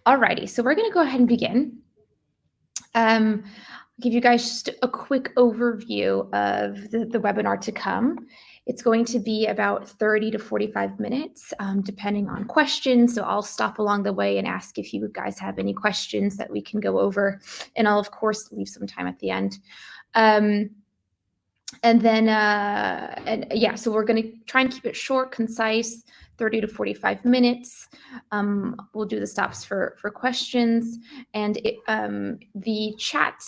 Alrighty, so we're going to go ahead and begin. I'll give you guys just a quick overview of the webinar to come. It's going to be about 30 to 45 minutes, depending on questions. So I'll stop along the way and ask if you guys have any questions that we can go over. And I'll, of course, leave some time at the end. So we're going to try and keep it short, concise, 30 to 45 minutes. We'll do the stops for questions, and the chat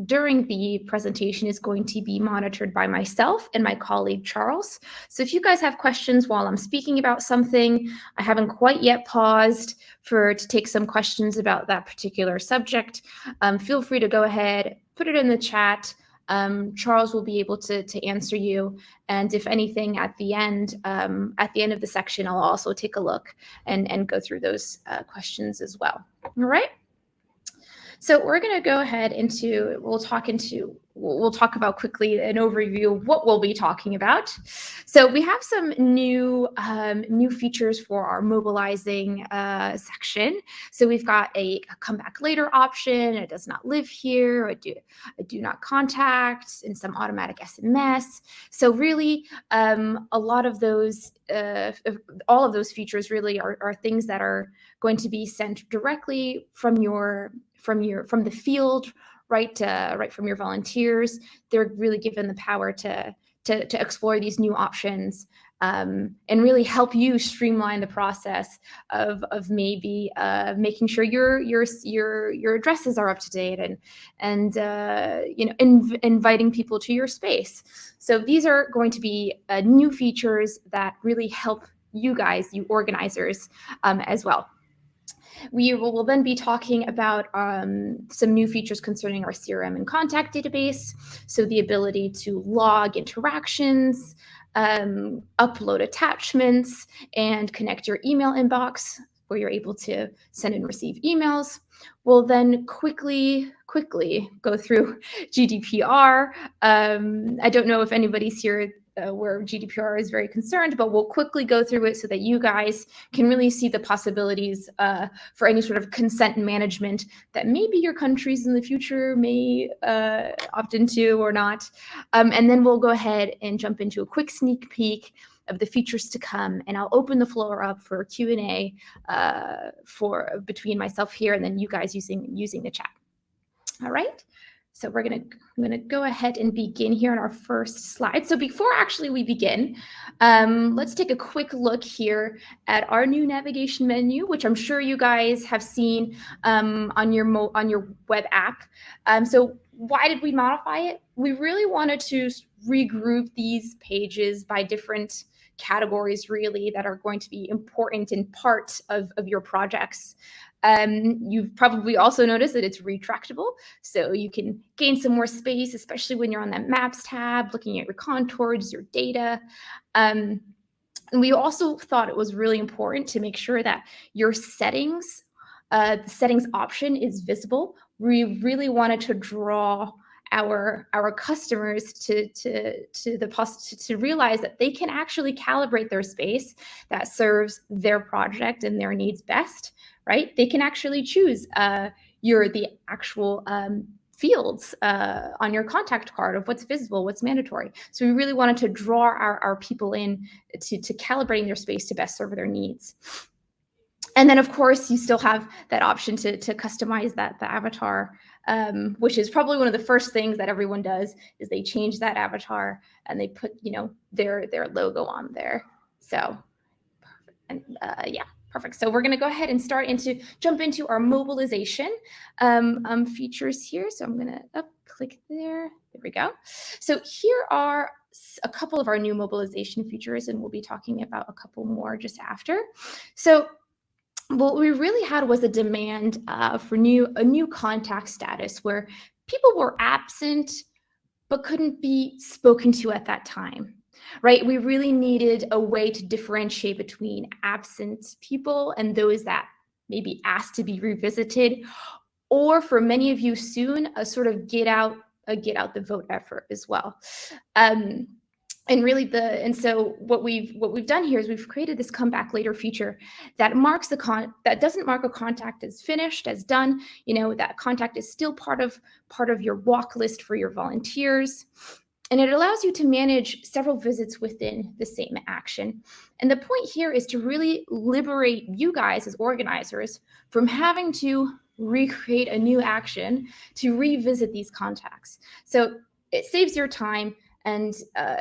during the presentation is going to be monitored by myself and my colleague Charles. So if you guys have questions while I'm speaking about something, I haven't quite yet paused to take some questions about that particular subject, feel free to go ahead, put it in the chat. Charles will be able to answer you, and if anything at the end of the section, I'll also take a look and go through those questions as well. All right. So we're going to go ahead we'll talk about quickly an overview of what we'll be talking about. So we have some new features for our mobilizing section. So we've got a come back later option, a does not live here, a do not contact, and some automatic SMS. So really, a lot of those, all of those features really are things that are going to be sent directly from the field, right from your volunteers. They're really given the power to explore these new options, and really help you streamline the process of maybe making sure your addresses are up to date and inviting people to your space. So these are going to be new features that really help you guys, you organizers, as well. We will then be talking about some new features concerning our CRM and contact database. So the ability to log interactions, upload attachments, and connect your email inbox where you're able to send and receive emails. We'll then quickly go through GDPR. I don't know if anybody's here where GDPR is very concerned, but we'll quickly go through it so that you guys can really see the possibilities for any sort of consent management that maybe your countries in the future may opt into or not. And then we'll go ahead and jump into a quick sneak peek of the features to come, and I'll open the floor up for Q&A between myself here and then you guys using the chat. All right. So I'm gonna go ahead and begin here on our first slide. So before actually we begin, let's take a quick look here at our new navigation menu, which I'm sure you guys have seen on your web app. So why did we modify it? We really wanted to regroup these pages by different categories, really, that are going to be important in part of your projects. You've probably also noticed that it's retractable, so you can gain some more space, especially when you're on that Maps tab, looking at your contours, your data. And we also thought it was really important to make sure that your settings, the settings option is visible. We really wanted to draw our customers to realize that they can actually calibrate their space that serves their project and their needs best, right? They can actually choose the actual fields on your contact card of what's visible, what's mandatory. So we really wanted to draw our people in to calibrating their space to best serve their needs. And then, of course, you still have that option to customize the avatar, which is probably one of the first things that everyone does, is they change that avatar and they put, their logo on there. So, perfect. So we're going to go ahead and jump into our mobilization features here. So I'm going to click there. There we go. So here are a couple of our new mobilization features, and we'll be talking about a couple more just after. So what we really had was a demand for a new contact status where people were absent but couldn't be spoken to at that time, right? We really needed a way to differentiate between absent people and those that may be asked to be revisited, or for many of you soon, a sort of get out the vote effort as well. And really so what we've done here is we've created this come back later feature that marks that doesn't mark a contact as finished, as done. That contact is still part of your walk list for your volunteers. And it allows you to manage several visits within the same action. And the point here is to really liberate you guys as organizers from having to recreate a new action to revisit these contacts. So it saves your time, and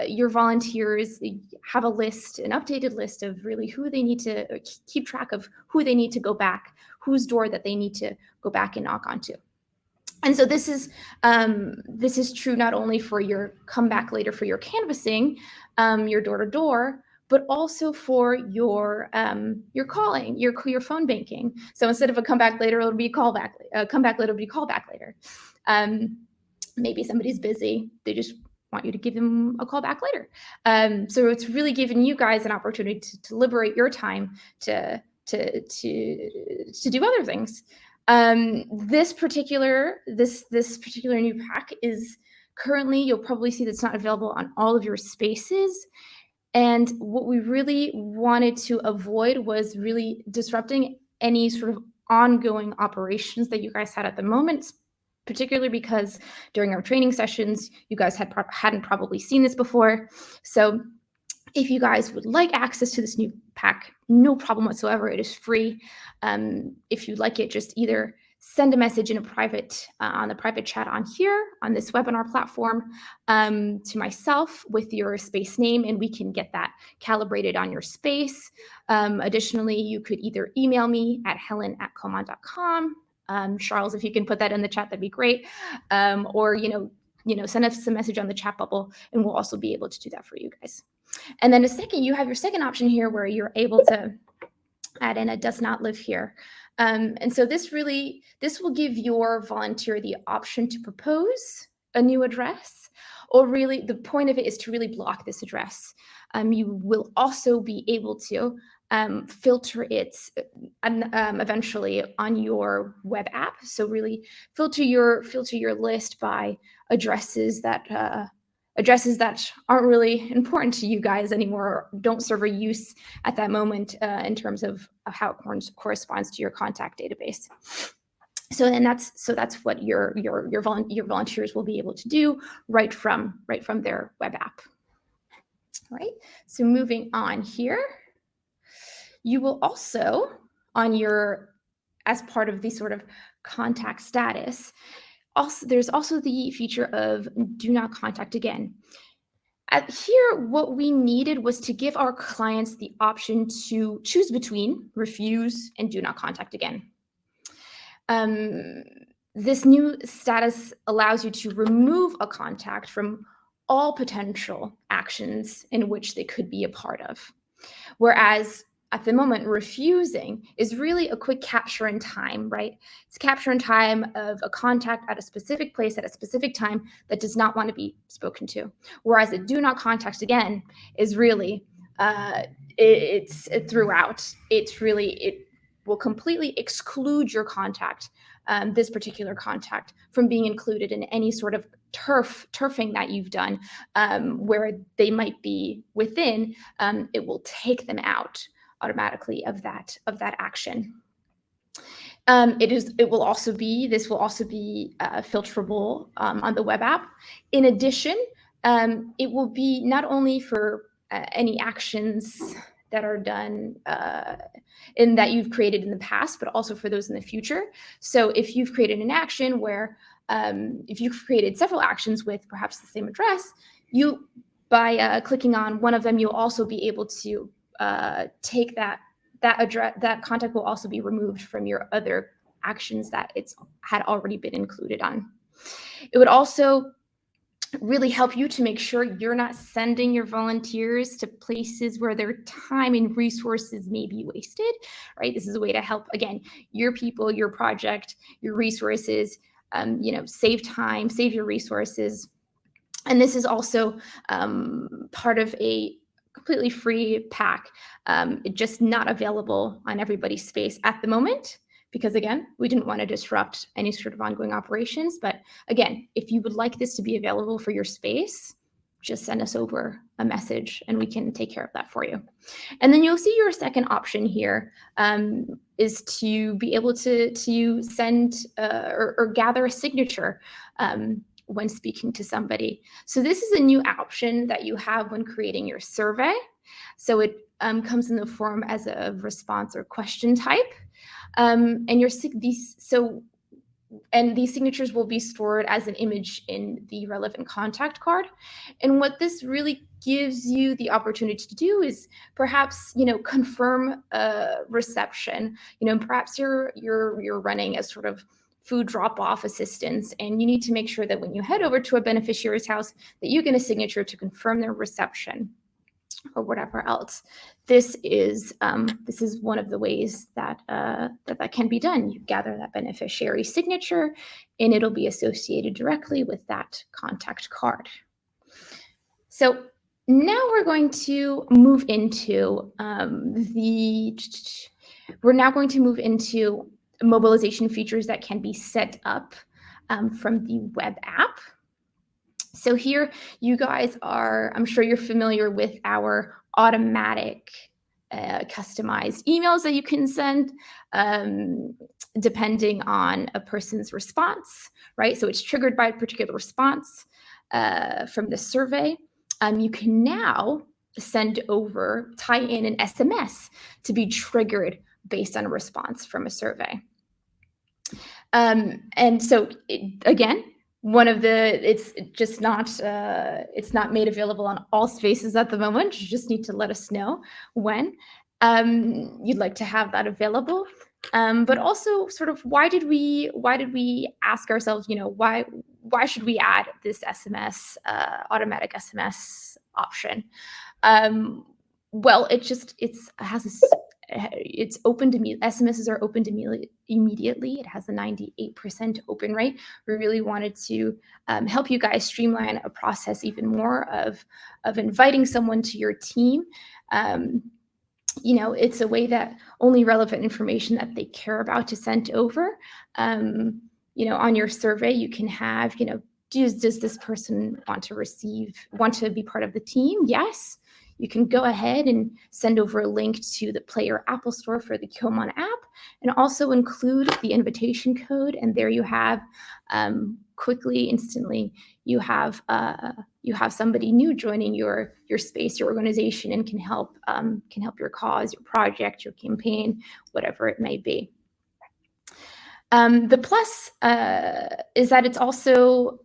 your volunteers have an updated list of really who they need to keep track of, who they need to go back, whose door that they need to go back and knock onto. And so this is true not only for your come back later for your canvassing, your door to door, but also for your calling, your phone banking. So instead of a come back later, it'll be call back. Come back later will be call back later. Maybe somebody's busy; they just want you to give them a call back later. So it's really giving you guys an opportunity to liberate your time to do other things. This particular new pack is currently, you'll probably see that's not available on all of your spaces. And what we really wanted to avoid was really disrupting any sort of ongoing operations that you guys had at the moment, particularly because during our training sessions, you guys hadn't probably seen this before. So if you guys would like access to this new pack, no problem whatsoever. It is free. If you'd like it, just either send a message in a private on the private chat on here on this webinar platform to myself with your space name, and we can get that calibrated on your space. Additionally, you could either email me at helen@qomon.com. Charles, if you can put that in the chat, that'd be great. Or send us a message on the chat bubble, and we'll also be able to do that for you guys. And then you have your second option here where you're able to add in a does not live here. And so this will give your volunteer the option to propose a new address, or really the point of it is to really block this address. You will also be able to filter it eventually on your web app. So really filter your list by addresses that aren't really important to you guys anymore, or don't serve a use at that moment in terms of how it corresponds to your contact database. So then that's what your volunteers will be able to do right from their web app. All right. So moving on here, you will also as part of the sort of contact status. There's also the feature of do not contact again. Here, what we needed was to give our clients the option to choose between refuse and do not contact again. This new status allows you to remove a contact from all potential actions in which they could be a part of. Whereas at the moment, refusing is really a quick capture in time, right? It's capture in time of a contact at a specific place at a specific time that does not want to be spoken to. Whereas a do not contact again is really, it's throughout. It will completely exclude your contact, this particular contact, from being included in any sort of turfing that you've done, where they might be within. It will take them out automatically of that action. This will also be filterable on the web app. In addition, it will be not only for any actions that are done in that you've created in the past, but also for those in the future. So if you've created an action where if you've created several actions with perhaps the same address, by clicking on one of them, you'll also be able to take that address. That contact will also be removed from your other actions that it's had already been included on. It would also really help you to make sure you're not sending your volunteers to places where their time and resources may be wasted, right? This is a way to help, again, your people, your project, your resources, save time, save your resources. And this is also part of a completely free pack. It's just not available on everybody's space at the moment, because again, we didn't want to disrupt any sort of ongoing operations. But again, if you would like this to be available for your space, just send us over a message and we can take care of that for you. And then you'll see your second option here is to be able to send or gather a signature when speaking to somebody. So this is a new option that you have when creating your survey. So it comes in the form as a response or question type. And these signatures will be stored as an image in the relevant contact card. And what this really gives you the opportunity to do is perhaps, confirm reception. Perhaps you're running as sort of food drop-off assistance, and you need to make sure that when you head over to a beneficiary's house that you get a signature to confirm their reception or whatever else. This is one of the ways that that can be done. You gather that beneficiary signature, and it'll be associated directly with that contact card. So now we're going to move into mobilization features that can be set up from the web app. So here, you guys I'm sure you're familiar with our automatic customized emails that you can send depending on a person's response, right? So it's triggered by a particular response from the survey. You can now tie in an SMS to be triggered based on a response from a survey. And so again, it's not made available on all spaces at the moment. You just need to let us know when you'd like to have that available. But also sort of why did we ask ourselves, why should we add this SMS, automatic SMS option? Well, it's open to me. SMSs are open to immediately. It has a 98% open rate. We really wanted to help you guys streamline a process even more of inviting someone to your team. It's a way that want relevant information that they care about to send over. On your survey, you can have, does this person want to be part of the team? Yes. You can go ahead and send over a link to the Play or Apple Store for the Qomon app, and also include the invitation code. And there you have, instantly, you have somebody new joining your space, your organization, and can help your cause, your project, your campaign, whatever it may be. The plus is that it's also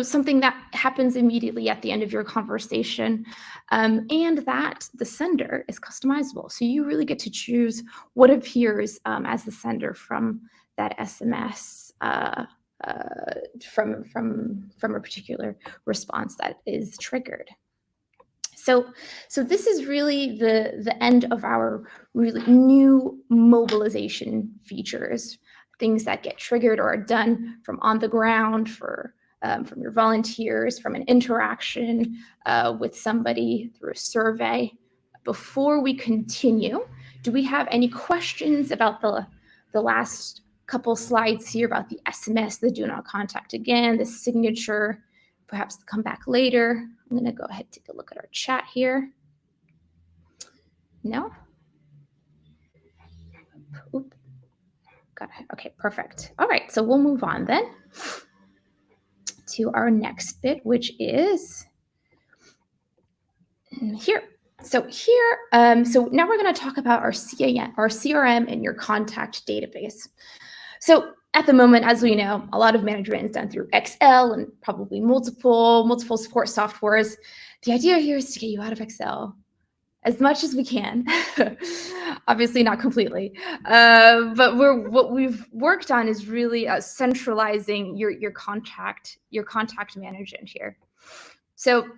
something that happens immediately at the end of your conversation, and that the sender is customizable. So you really get to choose what appears as the sender from that SMS from a particular response that is triggered. So this is really the end of our really new mobilization features, things that get triggered or are done from on the ground from your volunteers, from an interaction with somebody through a survey. Before we continue, do we have any questions about the last couple slides here about the SMS, the do not contact again, the signature, perhaps come back later? I'm going to go ahead and take a look at our chat here. No? Oop. Got it. Okay, perfect. All right, so we'll move on then to our next bit, which is here. So now we're going to talk about our CRM and your contact database. So at the moment, as we know, a lot of management is done through Excel and probably multiple support softwares. The idea here is to get you out of Excel as much as we can. Obviously not completely, but what we've worked on is really centralizing your contact management here. So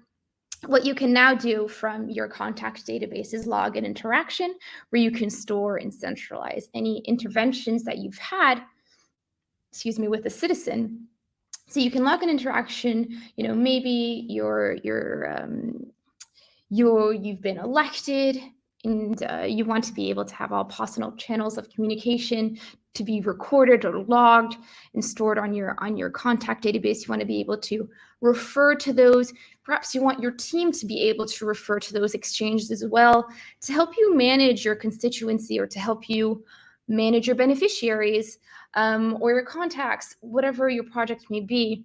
what you can now do from your contact database is log an interaction where you can store and centralize any interventions that you've had, with a citizen. So you can log an interaction, maybe you've been elected you want to be able to have all possible channels of communication to be recorded or logged and stored on your contact database. You want to be able to refer to those. Perhaps you want your team to be able to refer to those exchanges as well to help you manage your constituency or to help you manage your beneficiaries or your contacts, whatever your project may be.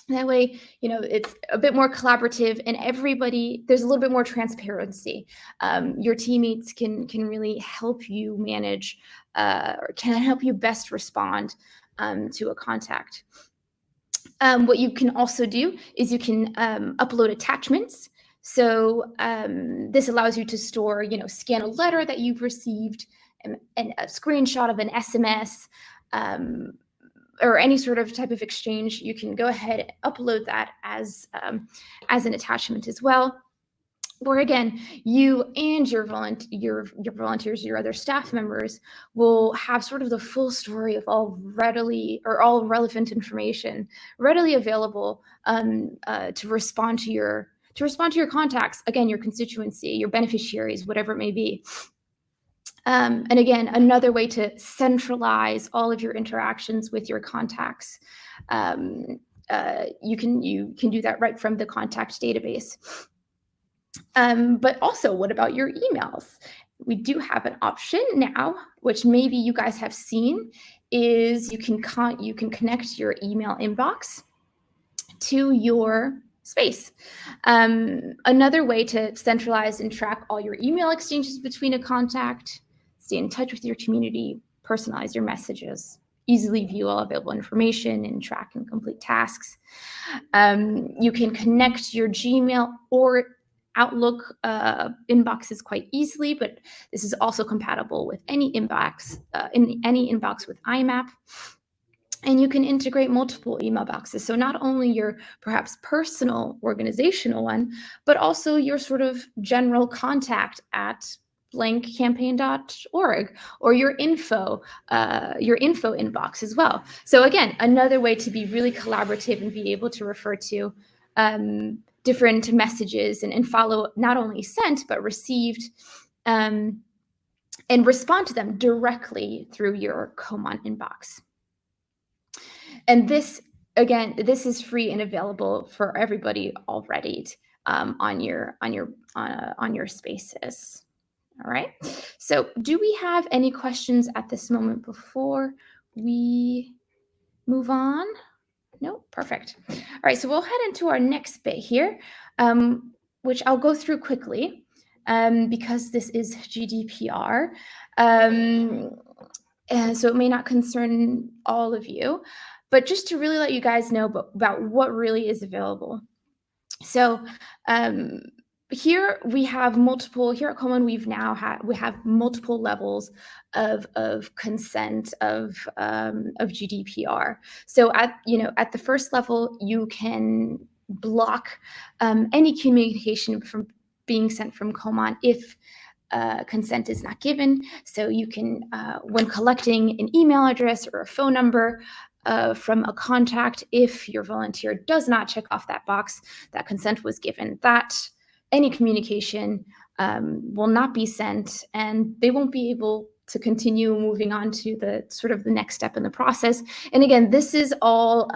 That way, it's a bit more collaborative and there's a little bit more transparency. Your teammates can really help you manage or can help you best respond to a contact. What you can also do is you can upload attachments. So this allows you to store, scan a letter that you've received and a screenshot of an SMS, or any sort of type of exchange. You can go ahead and upload that as an attachment as well. Or again, you and your volunteers, your other staff members will have sort of the full story of all relevant information readily available to respond to your contacts. Again, your constituency, your beneficiaries, whatever it may be. And again, another way to centralize all of your interactions with your contacts. You can do that right from the contact database. But also, what about your emails? We do have an option now, which maybe you guys have seen, is you can connect your email inbox to your space. Another way to centralize and track all your email exchanges between a contact, stay in touch with your community, personalize your messages, easily view all available information and track and complete tasks. You can connect your Gmail or Outlook inboxes quite easily, but this is also compatible with any inbox, with IMAP. And you can integrate multiple email boxes. So not only your perhaps personal organizational one, but also your sort of general contact at blankcampaign.org or your info inbox as well. So again, another way to be really collaborative and be able to refer to different messages and follow not only sent but received and respond to them directly through your Qomon inbox. And this, again, this is free and available for everybody already on your spaces. All right. So do we have any questions at this moment before we move on? No? Perfect. All right. So we'll head into our next bit here, which I'll go through quickly because this is GDPR. And so it may not concern all of you, but just to really let you guys know about what really is available. So here we have multiple, here at Qomon, we have multiple levels of consent of GDPR. So at the first level, you can block any communication from being sent from Qomon if consent is not given. So you can, when collecting an email address or a phone number from a contact, if your volunteer does not check off that box that consent was given, that any communication will not be sent and they won't be able to continue moving on to the sort of the next step in the process. And again, this is all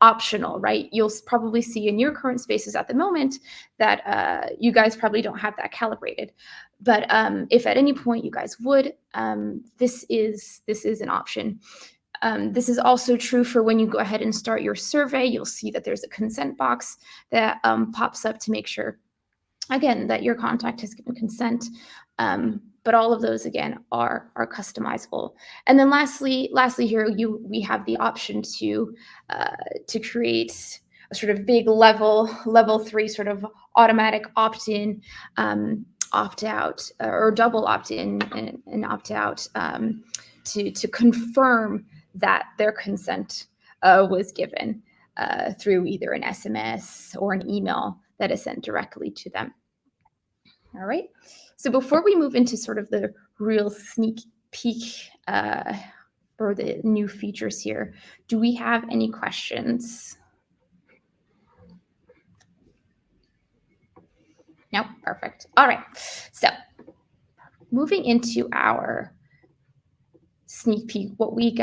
optional, right? You'll probably see in your current spaces at the moment that you guys probably don't have that calibrated. But if at any point you guys would, this is an option. This is also true for when you go ahead and start your survey. You'll see that there's a consent box that pops up to make sure, again, that your contact has given consent. But all of those, again, are customizable. And then lastly here, we have the option to create a sort of big level 3 sort of automatic opt-in, opt-out, or double opt-in and opt-out to confirm that their consent was given through either an SMS or an email that is sent directly to them. All right. So before we move into sort of the real sneak peek for the new features here, do we have any questions? No? Perfect. All right. So moving into our sneak peek, what we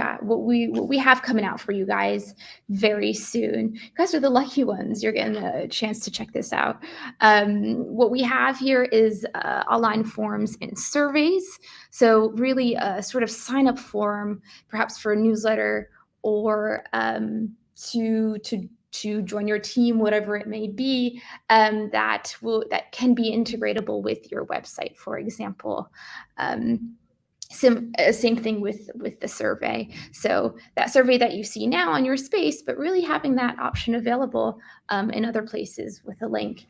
have coming out for you guys very soon. You guys are the lucky ones. You're getting a chance to check this out. What we have here is online forms and surveys. So really a sort of sign up form, perhaps for a newsletter or to join your team, whatever it may be, that can be integratable with your website, for example. Same thing with the survey. So that survey that you see now on your space, but really having that option available in other places with a link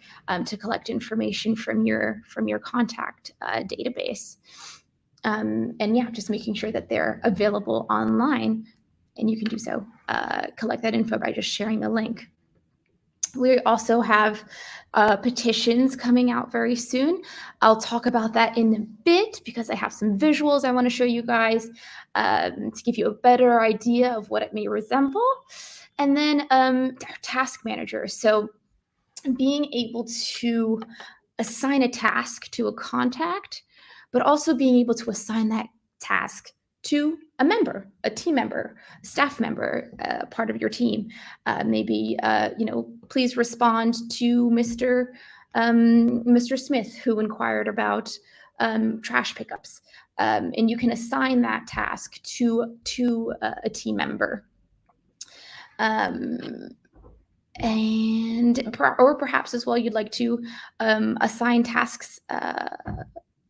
to collect information from your contact database. And yeah, just making sure that they're available online, and you can do so. Collect that info by just sharing the link. We also have petitions coming out very soon. I'll talk about that in a bit because I have some visuals I want to show you guys to give you a better idea of what it may resemble. And then task manager. So being able to assign a task to a contact, but also being able to assign that task to a member, a team member, a staff member, part of your team. Maybe, please respond to Mr. Smith, who inquired about trash pickups. And you can assign that task to a team member. Or perhaps as well, you'd like to assign tasks.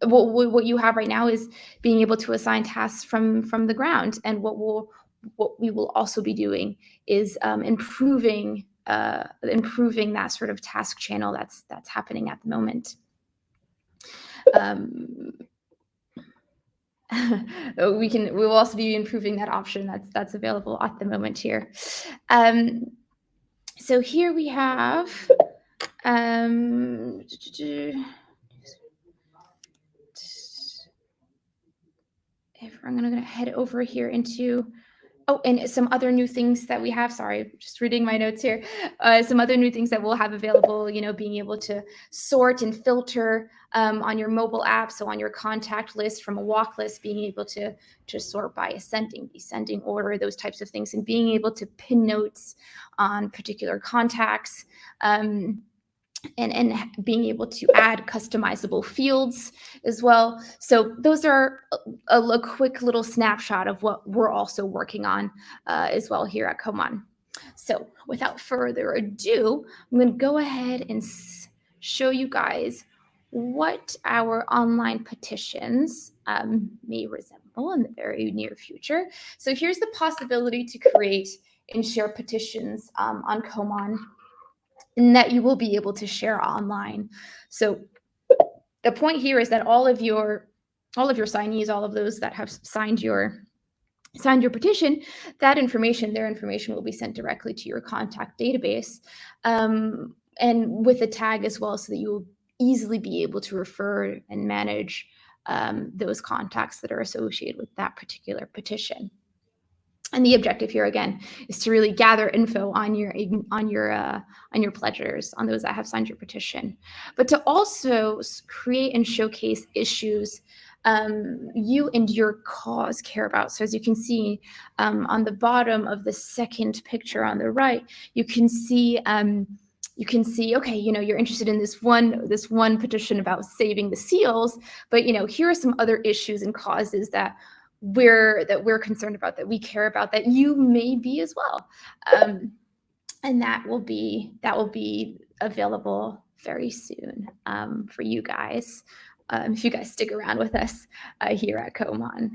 What you have right now is being able to assign tasks from the ground, and what we will also be doing is improving that sort of task channel that's happening at the moment. We will also be improving that option that's available at the moment here. So here we have I'm going to head over here into, and some other new things that we have. Sorry, just reading my notes here. Some other new things that we'll have available, being able to sort and filter on your mobile app. So on your contact list from a walk list, being able to sort by ascending, descending order, those types of things, and being able to pin notes on particular contacts. And being able to add customizable fields as well. So those are a quick little snapshot of what we're also working on as well here at Qomon. So without further ado, I'm going to go ahead and show you guys what our online petitions may resemble in the very near future. So here's the possibility to create and share petitions on Qomon, and that you will be able to share online. So the point here is that all of your signees, all of those that have signed your petition, their information will be sent directly to your contact database, and with a tag as well, so that you will easily be able to refer and manage those contacts that are associated with that particular petition. And the objective here, again, is to really gather info on your pledgers, on those that have signed your petition, but to also create and showcase issues you and your cause care about. So as you can see on the bottom of the second picture on the right, you can see, okay, you're interested in this one petition about saving the seals, but here are some other issues and causes that we're concerned about, that we care about, that you may be as well, and that will be available very soon for you guys, if you guys stick around with us here at Qomon.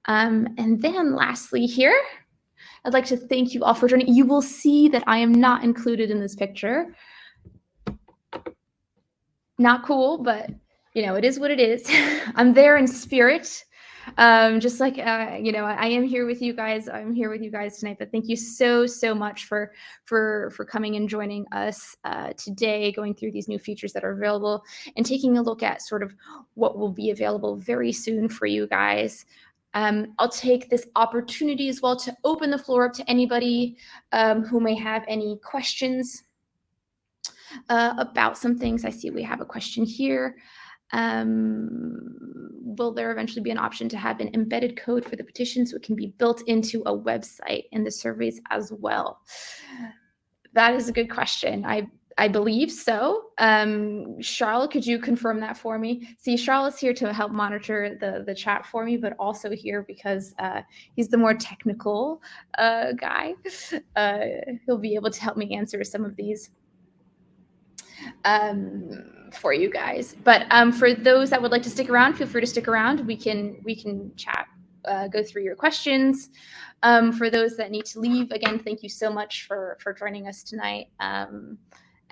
And then lastly here, I'd like to thank you all for joining. You will see that I am not included in this picture. Not cool, but it is what it is. I'm there in spirit. Just like, I am here with you guys. I'm here with you guys tonight, but thank you so much for coming and joining us today, going through these new features that are available and taking a look at sort of what will be available very soon for you guys. I'll take this opportunity as well to open the floor up to anybody who may have any questions about some things. I see we have a question here. Will there eventually be an option to have an embedded code for the petition so it can be built into a website and the surveys as well? That is a good question. I believe so. Charles, could you confirm that for me? See, Charles is here to help monitor the chat for me, but also here because he's the more technical guy. He'll be able to help me answer some of these for you guys. But for those that would like to stick around, feel free to stick around. We can chat, go through your questions. For those that need to leave, again, thank you so much for joining us tonight.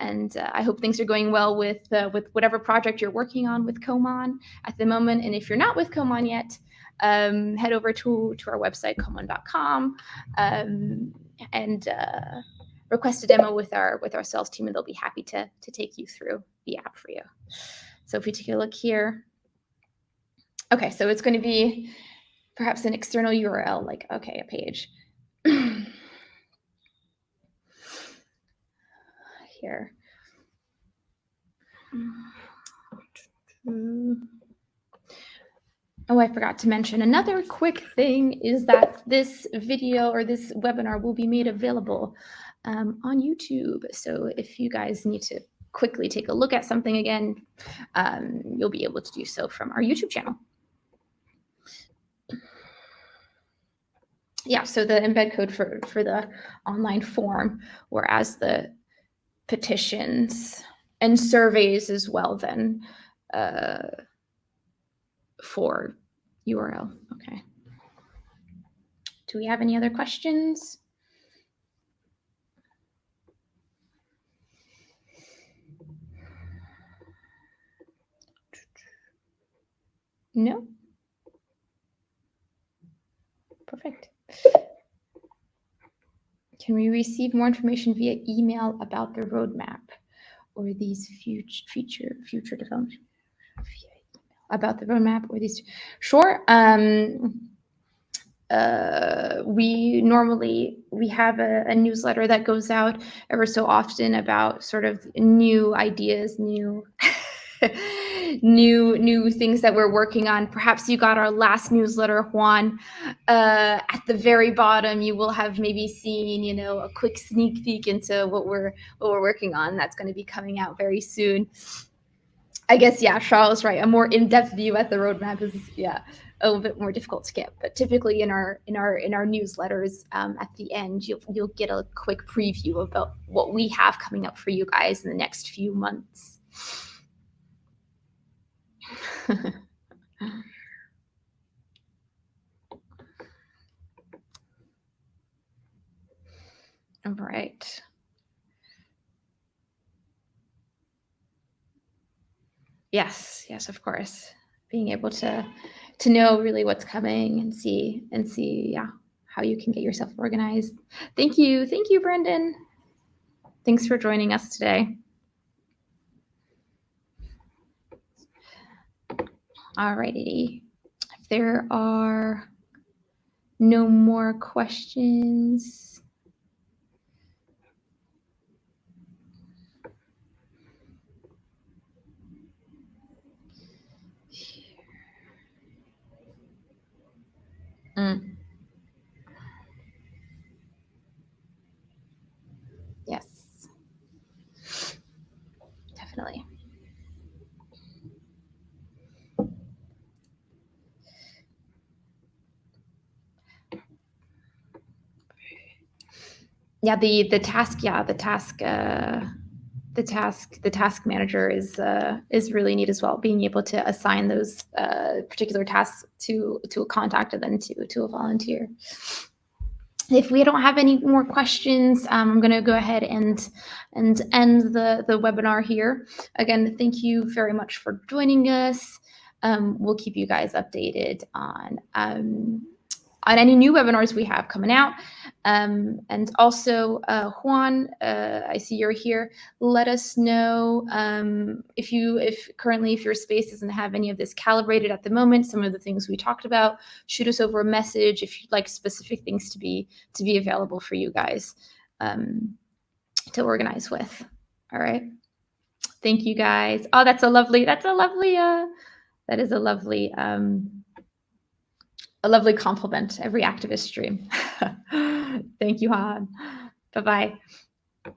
And I hope things are going well with whatever project you're working on with Qomon at the moment. And if you're not with Qomon yet, head over to our website, Qomon.com, and request a demo with our sales team, and they'll be happy to take you through the app for you. So if we take a look here, okay, so it's going to be perhaps an external URL, like, okay, a page. Here. Oh, I forgot to mention another quick thing is that this video or this webinar will be made available on YouTube. So if you guys need to quickly take a look at something again, you'll be able to do so from our YouTube channel. Yeah, so the embed code for the online form, whereas the petitions and surveys as well then for URL. Okay. Do we have any other questions? No? Perfect. Can we receive more information via email about the roadmap or these future developments? About the roadmap or these? Sure. We have a newsletter that goes out ever so often about sort of new ideas, new things that we're working on. Perhaps you got our last newsletter, Juan. At the very bottom, you will have maybe seen, a quick sneak peek into what we're working on. That's going to be coming out very soon. I guess, yeah, Charles, right. A more in-depth view at the roadmap is, a little bit more difficult to get. But typically in our newsletters, at the end, you'll get a quick preview about what we have coming up for you guys in the next few months. All right. Yes, of course. Being able to know really what's coming and see, how you can get yourself organized. Thank you, Brendan. Thanks for joining us today. All righty. If there are no more questions. Yes, definitely. Yeah, the task manager is really neat as well. Being able to assign those particular tasks to a contact and then to a volunteer. If we don't have any more questions, I'm going to go ahead and end the webinar here. Again, thank you very much for joining us. We'll keep you guys updated on any new webinars we have coming out. And also, Juan, I see you're here. Let us know if your space doesn't have any of this calibrated at the moment, some of the things we talked about. Shoot us over a message if you'd like specific things to be available for you guys to organize with. All right. Thank you guys. Oh, that is a lovely, a lovely compliment, every activist stream. Thank you, Han. Bye-bye.